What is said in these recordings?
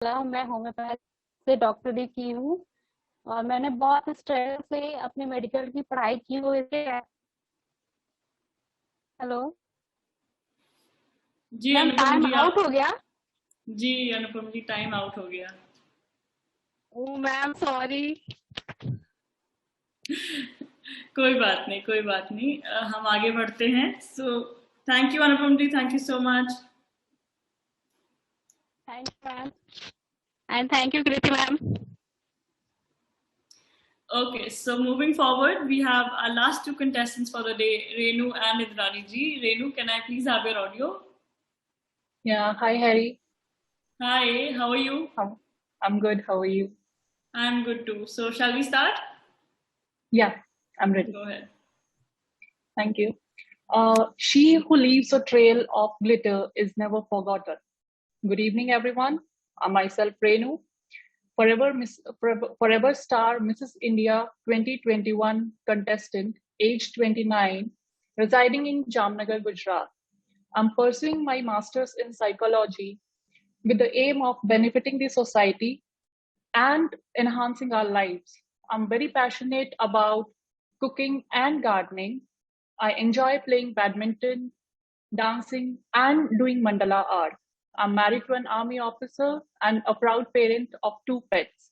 मैं होम्योपैथ से डॉक्टरी की हूँ और मैंने बहुत स्ट्रगल से अपनी मेडिकल की पढ़ाई की हुई है। हेलो जी मैम, अनुपम टाइम जी आउट आप। हो गया। जी अनुपम जी टाइम आउट हो गया। ओ मैम, सॉरी। कोई बात नहीं, कोई बात नहीं। हम आगे बढ़ते हैं। So thank you Anupam ji, thank you so much. Thank you ma'am and thank you Kriti ma'am. Okay, so moving forward, we have our last two contestants for the day, Renu and Indrani ji. Renu, can I please have your audio? Yeah, hi Harry. Hi, how are you? I'm good. How are you? I'm good too. So shall we start? Yeah, I'm ready. Go ahead. Thank you. She who leaves a trail of glitter is never forgotten. Good evening, everyone. I'm myself Renu, forever star Mrs. India 2021 contestant, age 29, residing in Jamnagar, Gujarat. I'm pursuing my master's in psychology with the aim of benefiting the society and enhancing our lives. I'm very passionate about cooking and gardening. I enjoy playing badminton, dancing, and doing mandala art. I'm married to an army officer and a proud parent of two pets.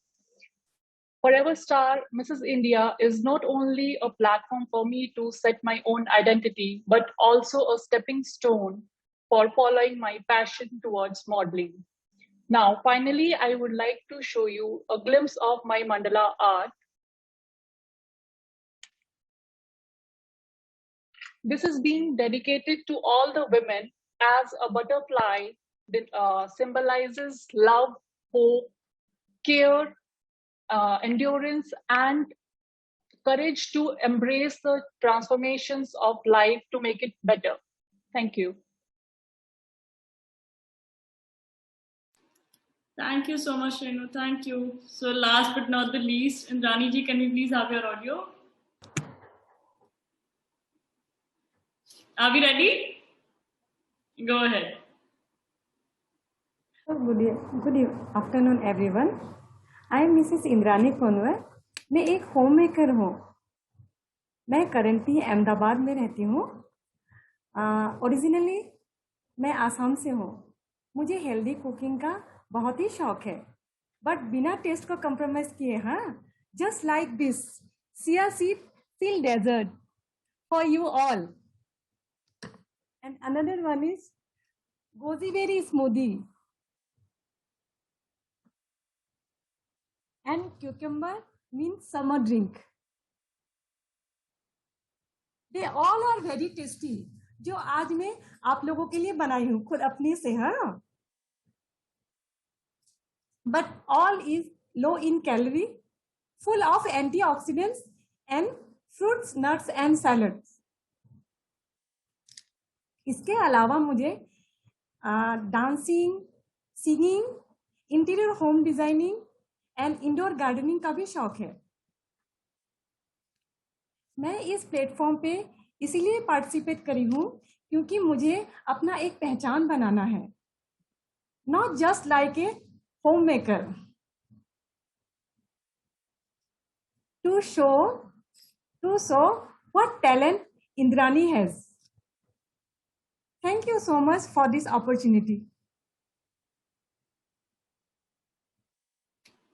Forever Star Mrs. India is not only a platform for me to set my own identity, but also a stepping stone for following my passion towards modeling. Now, finally, I would like to show you a glimpse of my mandala art. This is being dedicated to all the women as a butterfly that symbolizes love, hope, care, endurance, and courage to embrace the transformations of life to make it better. Thank you. Thank you so much, Renu. Thank you. So last but not the least, Indrani ji, can we please have your audio? Are we ready? Go ahead. So good afternoon everyone. I am Mrs. Indrani Konwar. मैं एक home maker हूँ. मैं currently Ahmedabad में रहती हूँ. Originally मैं आसाम से हूँ. मुझे हेल्दी कुकिंग का बहुत ही शौक है, बट बिना टेस्ट को कंप्रोमाइज किए. हाँ, just like this chia seed feel dessert for you all. And another one is goji berry smoothie and cucumber means summer drink. They all are very tasty. जो आज मैं आप लोगों के लिए बनाई हूँ खुद अपने से. हाँ, but all is low in calorie, full of antioxidants and fruits, nuts and salads. इसके अलावा मुझे dancing, singing, interior home designing and indoor gardening का भी शौक है. मैं इस प्लेटफॉर्म पे इसीलिए पार्टिसिपेट करी हूँ क्योंकि मुझे अपना एक पहचान बनाना है. Not just like a home maker, to show what talent Indrani has. Thank you so much for this opportunity.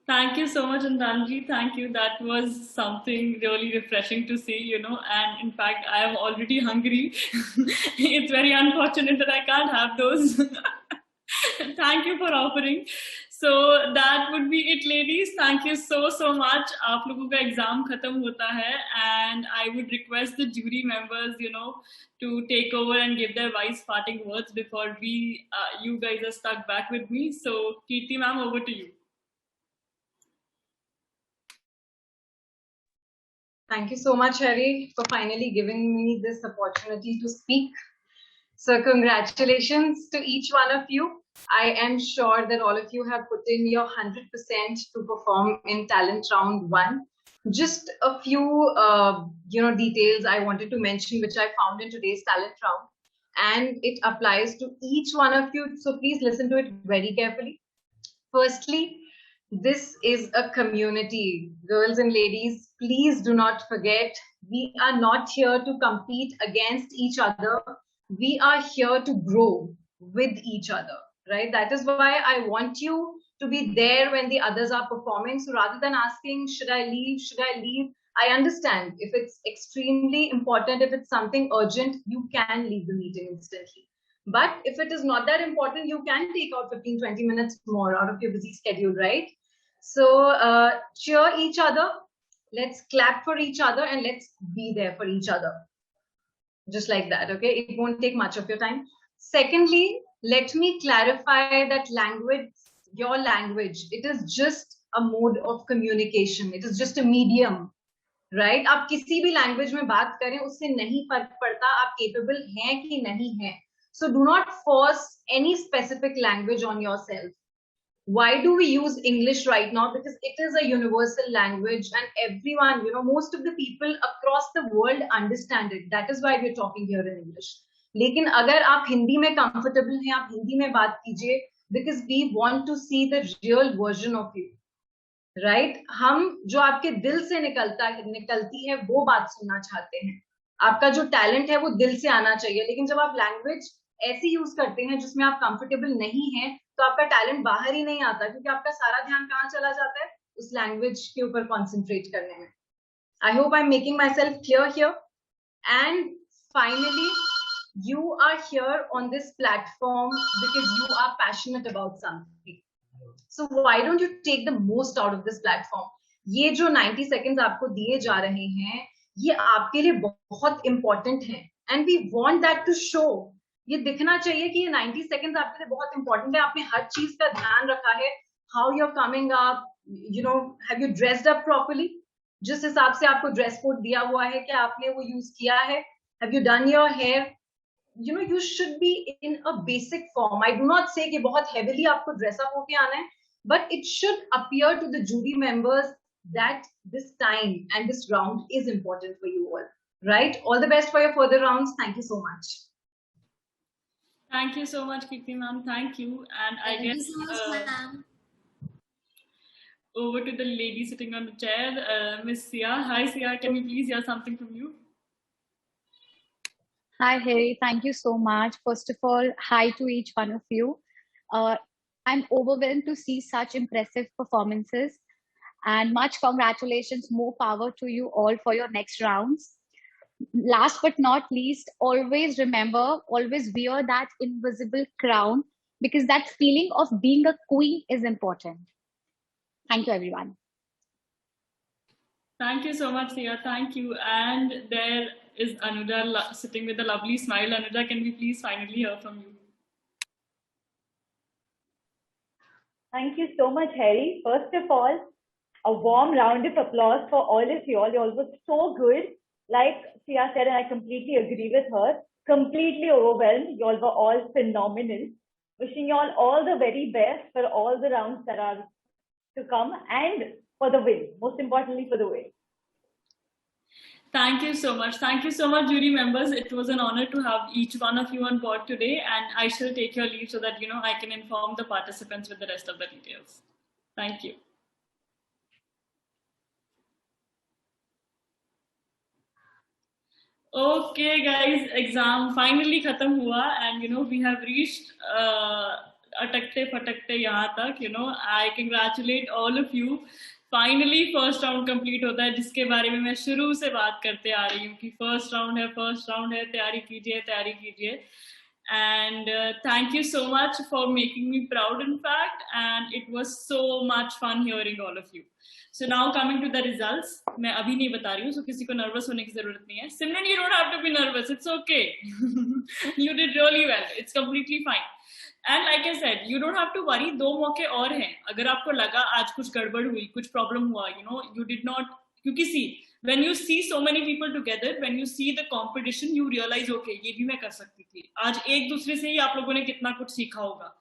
Thank you so much, Andanji. Thank you. That was something really refreshing to see, you know. And in fact, I am already hungry. It's very unfortunate that I can't have those. Thank you for offering. So that would be it, ladies. Thank you so much. आप लोगों का exam खत्म होता है, and I would request the jury members, you know, to take over and give their wise parting words before you guys are stuck back with me. So, Kirti ma'am, over to you. Thank you so much, Harry, for finally giving me this opportunity to speak. So congratulations to each one of you. I am sure that all of you have put in your 100% to perform in talent round 1. Just a few, details I wanted to mention, which I found in today's talent round, and it applies to each one of you. So please listen to it very carefully. Firstly, this is a community. Girls and ladies, please do not forget, we are not here to compete against each other. We are here to grow with each other, right? That is why I want you to be there when the others are performing. So rather than asking, should I leave? Should I leave? I understand if it's extremely important, if it's something urgent, you can leave the meeting instantly. But if it is not that important, you can take out 15-20 minutes more out of your busy schedule, right? So cheer each other, let's clap for each other, and let's be there for each other. Just like that, okay? It won't take much of your time. Secondly, let me clarify that language, your language, it is just a mode of communication. It is just a medium, right? आप किसी भी language में बात करें, उससे नहीं फर्क पड़ता आप capable हैं कि नहीं हैं. So do not force any specific language on yourself. Why do we use English right now? Because it is a universal language and everyone, most of the people across the world understand it. That is why we're talking here in English. लेकिन अगर आप हिंदी में comfortable हैं, आप हिंदी में बात कीजिए, because we want to see the real version of you, right? हम जो आपके दिल से निकलती है वो बात सुनना चाहते हैं. आपका जो टैलेंट है वो दिल से आना चाहिए. लेकिन जब आप लैंग्वेज ऐसी यूज करते हैं जिसमें आप कंफर्टेबल नहीं हैं, तो आपका टैलेंट बाहर ही नहीं आता, क्योंकि आपका सारा ध्यान कहाँ चला जाता है? उस लैंग्वेज के ऊपर कॉन्सेंट्रेट करने में. I hope I am making my self clear here. And finally, you are here on this platform because you are passionate about something. So why don't you take the most out of this platform? ये जो 90 seconds आपको दिए जा रहे हैं, ये आपके लिए बहुत important है. And we want that to show. ये दिखना चाहिए कि ये 90 seconds आपके लिए बहुत important है. आपने हर चीज का ध्यान रखा है. How you're coming up, have you dressed up properly? जिस हिसाब से आपको ड्रेस कोड दिया हुआ है, क्या आपने वो यूज किया है? Have you done your hair? You should be in a basic form. I do not say कि बहुत heavily आपको dress up होके आना है, but it should appear to the jury members that this time and this round is important for you all, right? All the best for your further rounds. Thank you so much. Thank you so much, Kirti ma'am. Thank you. And I guess over to the lady sitting on the chair, Miss Sia. Hi, Sia. Can we please hear something from you? Hi, Harry. Thank you so much. First of all, hi to each one of you. I'm overwhelmed to see such impressive performances, and much congratulations. More power to you all for your next rounds. Last but not least, always remember, always wear that invisible crown, because that feeling of being a queen is important. Thank you, everyone. Thank you so much, Sia. Thank you. And there is Anuja sitting with a lovely smile. Anuja, can we please finally hear from you? Thank you so much, Harry. First of all, a warm round of applause for all of you all. You all were so good. Like Sia said, and I completely agree with her, completely overwhelmed. You all were all phenomenal. Wishing you all the very best for all the rounds that are to come, and for the win. Most importantly, for the win. Thank you so much. Thank you so much, jury members. It was an honor to have each one of you on board today, and I shall take your leave so that I can inform the participants with the rest of the details. Thank you. Okay, guys, exam finally khatam hua, and we have reached atakte fatakte yahan tak. I congratulate all of you. Finally first round complete होता है, जिसके बारे में मैं शुरू से बात करते आ रही हूँ कि फर्स्ट राउंड है, तैयारी कीजिए. And thank you so much for making me proud in fact, and it was so much fun hearing all of you. So now coming to the results. मैं अभी नहीं बता रही हूँ, सो किसी को नर्वस होने की जरूरत नहीं है. Simran, you don't have to be nervous, it's okay. You did really well, it's completely fine. And like I said, you don't have to worry. 2 मौके और हैं. अगर आपको लगा आज कुछ गड़बड़ हुई, कुछ प्रॉब्लम हुआ, you did not, क्योंकि see, when you see so many people together, when you see the competition, you realize, okay, ये भी मैं कर सकती थी. आज एक दूसरे से ही आप लोगों ने कितना कुछ सीखा होगा.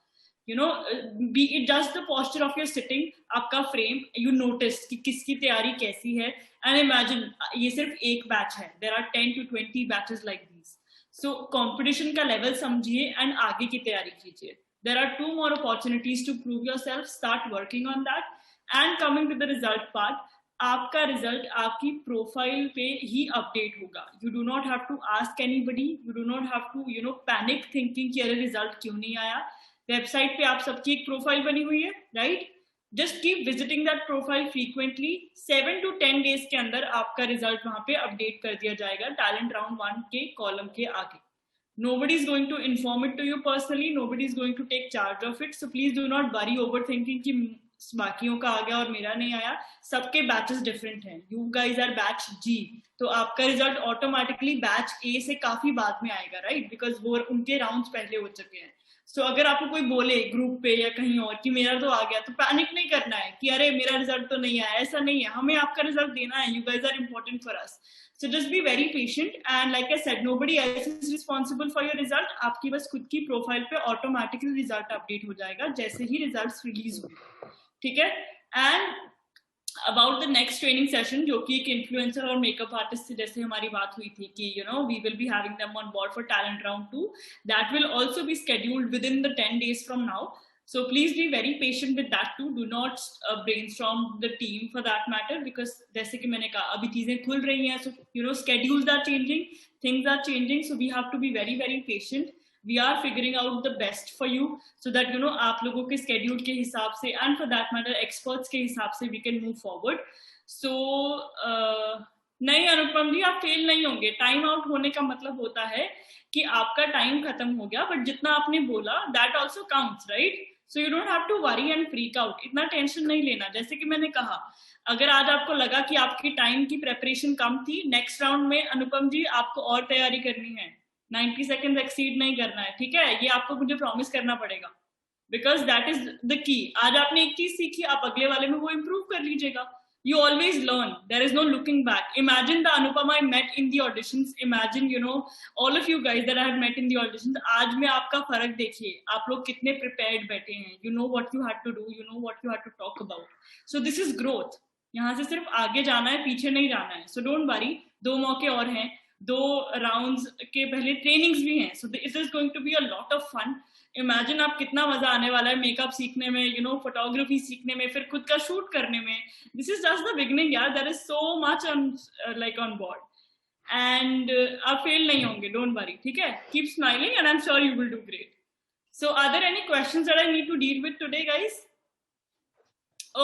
Be it just the posture of your sitting, आपका frame, you notice कि किसकी तैयारी कैसी है. And imagine, ये सिर्फ एक बैच है. There are 10 to 20 batches like these. So competition का level समझिए and आगे की तैयारी कीजिए. There are 2 more opportunities to prove yourself. Start working on that. And coming to the result part, आपका रिजल्ट आपकी प्रोफाइल पे ही अपडेट होगा. You do not have to ask anybody, you do not have to panic thinking कि अरे result क्यों नहीं आया. वेबसाइट पे आप सबकी एक प्रोफाइल बनी हुई है, right? Just keep visiting that profile frequently. 7 to 10 days के अंदर आपका रिजल्ट वहां पे अपडेट कर दिया जाएगा टैलेंट राउंड 1 के कॉलम के आगे. Nobody is going to inform it to you personally. Nobody is going to take charge of it. So please do not worry overthinking कि बाकियों का आ गया और मेरा नहीं आया. सबके बैचेस डिफरेंट हैं. You guys are batch G, तो आपका रिजल्ट ऑटोमेटिकली बैच A से काफी बाद में आएगा, राइट? बिकॉज वो उनके राउंड्स पहले हो चुके हैं. सो अगर आपको कोई बोले ग्रुप पे या कहीं और कि मेरा तो आ गया, तो पैनिक नहीं करना है कि अरे मेरा रिजल्ट तो नहीं आया. ऐसा नहीं है, हमें आपका रिजल्ट देना है. You guys are important for us. So just be very patient, and like I said, nobody else is responsible for your result. आपकी बस खुद की प्रोफाइल पे ऑटोमेटिकली रिजल्ट अपडेट हो जाएगा जैसे ही रिजल्ट्स रिलीज होंगे, ठीक है? And about the next training session, जो कि एक इन्फ्लुएंसर और मेकअप आर्टिस्ट से जैसे हमारी बात हुई थी कि we will be having them on board for talent round 2. That will also be scheduled within the 10 days from now. So please be very patient with that too. Do not brainstorm the team for that matter, because जैसे कि मैंने कहा अभी चीजें खुल रही हैं, so schedules are changing, things are changing, so we have to be very very patient. We are figuring out the best for you so that आप लोगों के schedule के हिसाब से and for that matter experts के हिसाब से we can move forward. So नहीं अनुपम जी, आप फेल नहीं होंगे. टाइम आउट होने का मतलब होता है कि आपका टाइम खत्म हो गया, बट जितना आपने बोला that also counts, right? So you don't have to worry and freak out. इतना टेंशन नहीं लेना. जैसे कि मैंने कहा, अगर आज आपको लगा कि आपकी टाइम की प्रेपरेशन कम थी, नेक्स्ट राउंड में अनुपम जी आपको और तैयारी करनी है. 90 सेकेंड एक्सीड नहीं करना है, ठीक है? ये आपको मुझे प्रॉमिस करना पड़ेगा, because that is the key. आज आपने एक चीज सीखी, आप अगले वाले में वो इम्प्रूव कर लीजिएगा. You always learn. There is no looking back. Imagine the Anupama I met in the auditions. Imagine, all of you guys that I had met in the auditions. आज में आपका फर्क देखिए. आप लोग कितने prepared बैठे हैं. You know what you had to do. You know what you had to talk about. So this is growth. यहाँ से सिर्फ आगे जाना है, पीछे नहीं जाना है. So don't worry. 2 मौके और हैं. 2 rounds के पहले trainings भी हैं. So it is going to be a lot of fun. Imagine आप कितना मजा आने वाला है मेकअप सीखने में, फोटोग्राफी सीखने में, फिर खुद का शूट करने में. This is just the beginning यार. There is so much on board, and आप फेल नहीं होंगे. डोंट वरी, ठीक है? Keep smiling and I am sure you will do great. So are there any questions that I need to deal with today guys?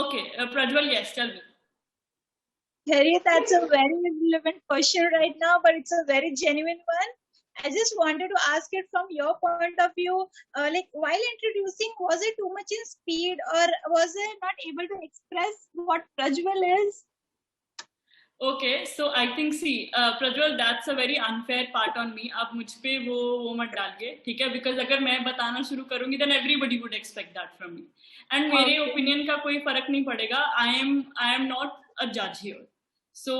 Okay, Prajwal, yes, tell me. Harry, that's a very relevant question right now, but it's a very genuine one. I just wanted to ask it from your point of view, like while introducing, was it too much in speed or was I not able to express what Prajwal is? Okay, so I think Prajwal, that's a very unfair part on me. आप मुझ पे वो मत डालिए, ठीक है? Because अगर मैं बताना शुरू करूंगी then everybody would expect that from me. And मेरे opinion का कोई फर्क नहीं पड़ेगा. I am not a judge here. So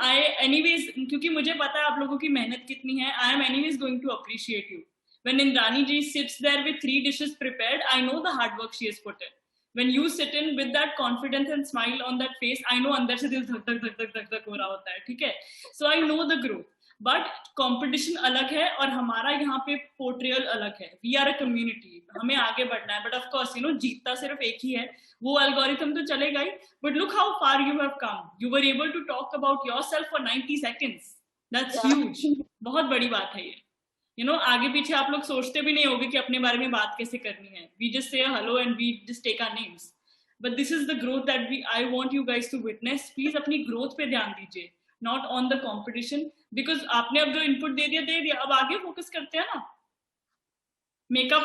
I anyways, क्योंकि मुझे पता है आप लोगों की मेहनत कितनी है, I am anyways going to appreciate you. When Indrani ji sits there with 3 dishes prepared, I know the hard work she has put in. When you sit in with that confidence and smile on that face, I know अंदर से दिल धक धक धक धक धक हो रहा होता है, ठीक है? So I know the growth. But competition अलग है और हमारा यहाँ पे पोर्ट्रियल अलग है. वी आर अ कम्युनिटी, हमें आगे बढ़ना है. बट ऑफ कोर्स जीतता सिर्फ एक ही है, वो एल्गोरिथम तो चलेगा ही. But look how far you have come. You were able to talk about yourself for 90 seconds. That's huge. बहुत बड़ी बात है ये. आगे पीछे आप लोग सोचते भी नहीं होगे कि अपने बारे में बात कैसे करनी है. We just say hello and we just take our names. But this is the growth that I want you guys to witness. Please अपनी ग्रोथ पे ध्यान दीजिए, not on the competition. Because आपने अब जो इनपुट दे दिया, अब आगे फोकस करते हैं ना. मेकअप,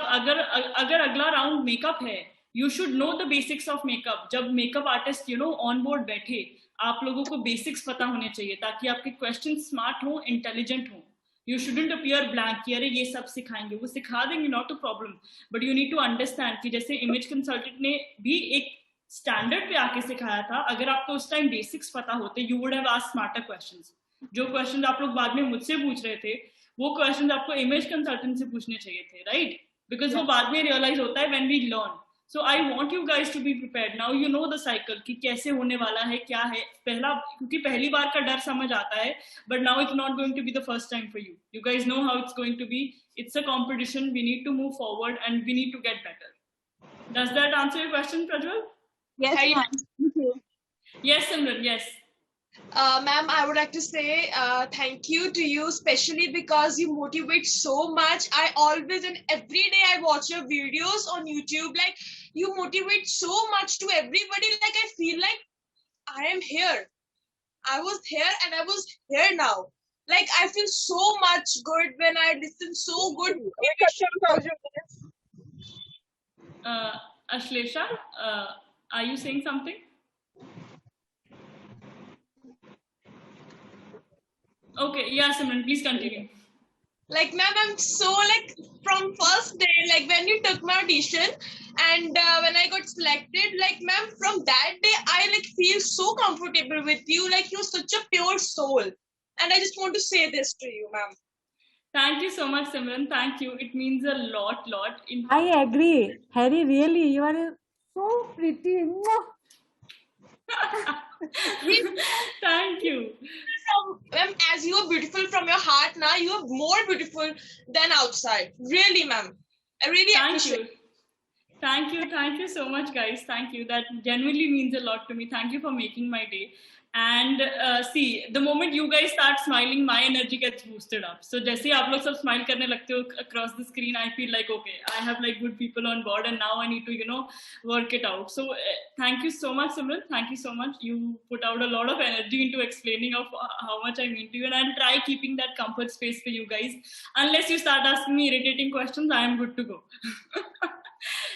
अगर अगला राउंड मेकअप है, you should know the basics of makeup. जब मेकअप आर्टिस्ट ऑन बोर्ड बैठे, आप लोगों को बेसिक्स पता होने चाहिए ताकि आपके क्वेश्चन स्मार्ट हो, इंटेलिजेंट हो. यू शुडंट अपीयर ब्लैंक कि अरे ये सब सिखाएंगे. वो सिखा देंगे, not a problem. But you need to understand कि जैसे इमेज कंसल्टेंट ने भी एक स्टैंडर्ड पे आके सिखाया था. अगर आपको उस टाइम बेसिक्स पता होते, you would have asked smarter questions. जो क्वेश्चन आप लोग बाद में मुझसे पूछ रहे थे, वो क्वेश्चन आपको इमेज कंसल्टेंट से पूछने चाहिए थे, राइट? बिकॉज वो बाद में रियलाइज होता है when we learn. So I want you guys to be prepared. Now you know the cycle कि कैसे होने वाला है, क्या है. क्योंकि पहली बार का डर समझ आता है, but now it's not going to be the first time for you. You guys know how it's going to be. It's a competition. We need to move forward and we need to get better. Does that answer your question, Prajwal? Yes, ma'am. Thank you. Yes, Simran, yes. Ma'am, I would like to say thank you to you, especially because you motivate so much. I always and every day I watch your videos on YouTube. Like, you motivate so much to everybody. Like, I feel like I am here. I was here and I was here now. Like, I feel so much good when I listen so good. Ashlesha, are you saying something? Okay, yeah, Simran, please continue. Like, ma'am, I'm so like from first day, like when you took my audition and when I got selected, like, ma'am, from that day, I like feel so comfortable with you. Like, you're such a pure soul. And I just want to say this to you, ma'am. Thank you so much, Simran. Thank you. It means a lot. I agree. Harry, really, you are so pretty. Thank you. Ma'am, as you are beautiful from your heart now, you are more beautiful than outside. Really, ma'am. I really appreciate it. Thank you so much, guys. Thank you. That genuinely means a lot to me. Thank you for making my day. And see, the moment you guys start smiling, my energy gets boosted up. So जैसे आप लोग सब smile करने लगते हो across the screen, I feel like, okay, I have like good people on board and now I need to, work it out. So thank you so much, Simran. Thank you so much. You put out a lot of energy into explaining of how much I mean to you, and I'll try keeping that comfort space for you guys. Unless you start asking me irritating questions, I am good to go.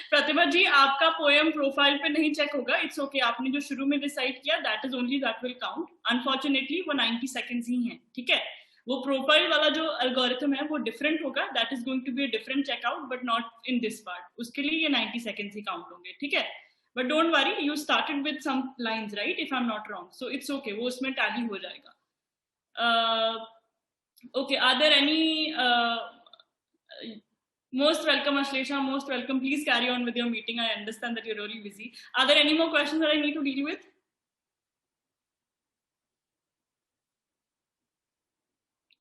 प्रतिभा जी, आपका poem profile पे नहीं check होगा. It's okay. आपने जो शुरू में decide किया, that is only that will count. Unfortunately वो 90 सेकंड्स ही हैं. ठीक है, वो प्रोफाइल वाला जो एल्गोरिथम है वो डिफरेंट होगा. That is going to be a different checkout, but not in this part. उसके लिए ये 90 सेकंड्स ही काउंट होंगे. ठीक है, but don't worry, you started with some lines, right, if I am not wrong. So it's okay, वो उसमें tally हो जाएगा. Okay, are there any Most welcome, Ashlesha. Most welcome. Please carry on with your meeting. I understand that you're really busy. Are there any more questions that I need to deal with?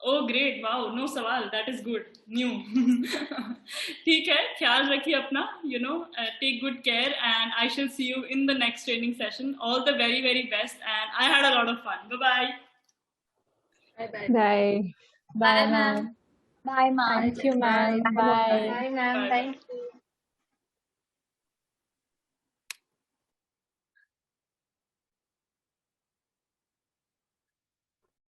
Oh, great. Wow. No sawal. That is good. New. ठीक है. ख्याल रखिए अपना. Take good care, and I shall see you in the next training session. All the very, very best. And I had a lot of fun. Bye-bye. Bye. Bye. Bye, ma'am. Bye, ma'am. Thank you, ma'am. Bye. Bye, ma'am. Bye. Thank you.